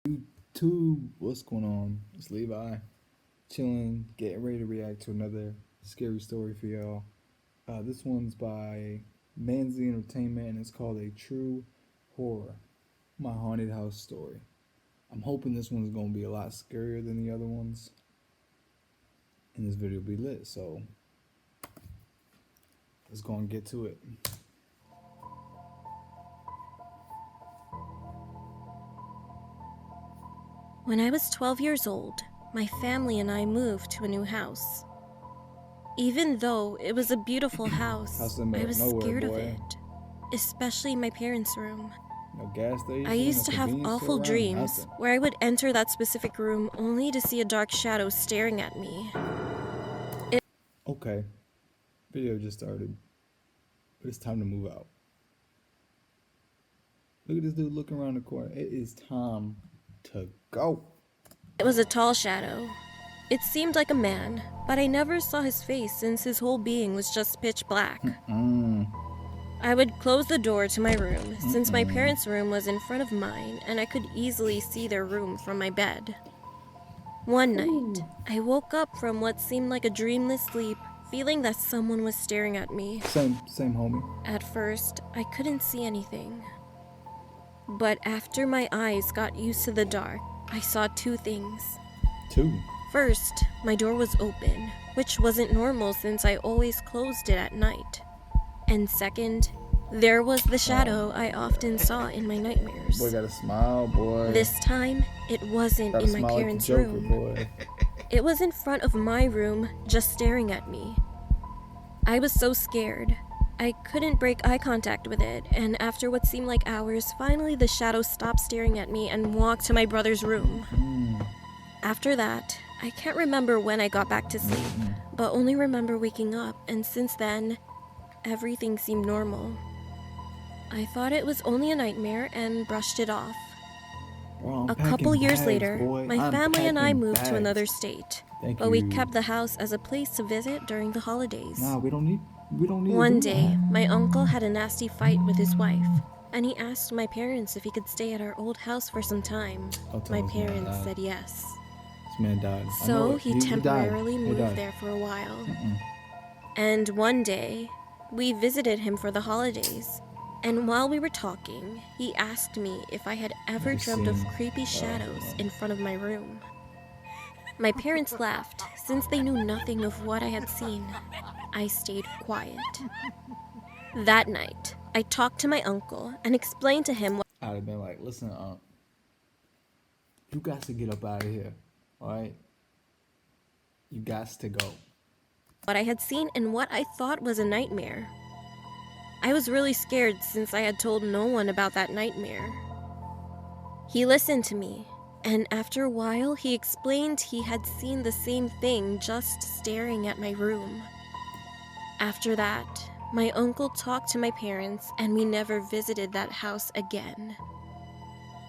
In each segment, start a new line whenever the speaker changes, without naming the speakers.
YouTube, what's going on? It's Levi, chilling, getting ready to react to another scary story for y'all. This one's by Manzi Entertainment, and it's called A True Horror, My Haunted House Story. I'm hoping this one's gonna be a lot scarier than the other ones, and this video will be lit. So let's go and get to it.
When I was 12 years old, my family and I moved to a new house. Even though it was a beautiful house, I was scared of it, especially my parents' room.
No gas station.
I used to have awful dreams where I would enter that specific room only to see a dark shadow staring at me.
Okay, video just started, but it's time to move out. Look at this dude looking around the corner. It is time to go.
It was a tall shadow. It seemed like a man, but I never saw his face since his whole being was just pitch black. I would close the door to my room since my parents' room was in front of mine and I could easily see their room from my bed. One night, I woke up from what seemed like a dreamless sleep, feeling that someone was staring at me.
Same homie.
At first, I couldn't see anything. But after my eyes got used to the dark, I saw two things. First, my door was open, which wasn't normal since I always closed it at night. And second, there was the shadow I often saw in my nightmares.
Boy, gotta smile, boy.
This time, it wasn't in my parents' room.
Boy.
It was in front of my room, just staring at me. I was so scared. I couldn't break eye contact with it, and after what seemed like hours, finally the shadow stopped staring at me and walked to my brother's room. After that, I can't remember when I got back to sleep, but only remember waking up, and since then, everything seemed normal. I thought it was only a nightmare and brushed it off. A couple years later, my family and I moved to another state, but we kept the house as a place to visit during the holidays.
Nah, we don't need
One day, my uncle had a nasty fight with his wife, and he asked my parents if he could stay at our old house for some time. My parents said yes.
This man died.
So he temporarily moved there for a while. And one day, we visited him for the holidays. And while we were talking, he asked me if I had ever dreamt of creepy shadows in front of my room. My parents laughed, since they knew nothing of what I had seen. I stayed quiet. That night, I talked to my uncle and explained to him what
I'd have been like, listen, you got to get up out of here, alright? You got to go.
What I had seen and what I thought was a nightmare. I was really scared since I had told no one about that nightmare. He listened to me, and after a while, he explained he had seen the same thing just staring at my room. After that, my uncle talked to my parents, and we never visited that house again.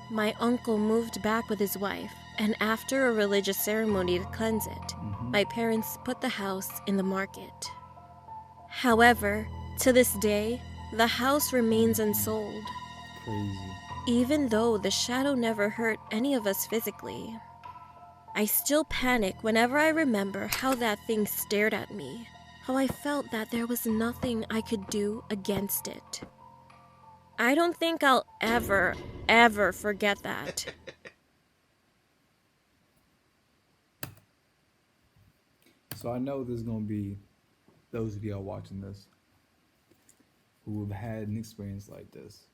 My uncle moved back with his wife, and after a religious ceremony to cleanse it, my parents put the house in the market. However, to this day, the house remains unsold.
Crazy.
Even though the shadow never hurt any of us physically. I still panic whenever I remember how that thing stared at me. How I felt that there was nothing I could do against it. I don't think I'll ever forget that.
So I know there's going to be those of y'all watching this who have had an experience like this.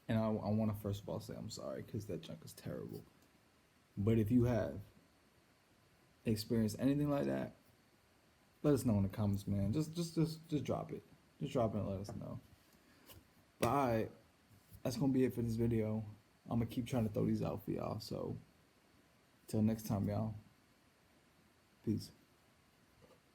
And I want to first of all say I'm sorry, because that junk is terrible. But if you have experienced anything like that, let us know in the comments, man. Just drop it. Just drop it and let us know. But alright, that's gonna be it for this video. I'm gonna keep trying to throw these out for y'all. So till next time, y'all. Peace.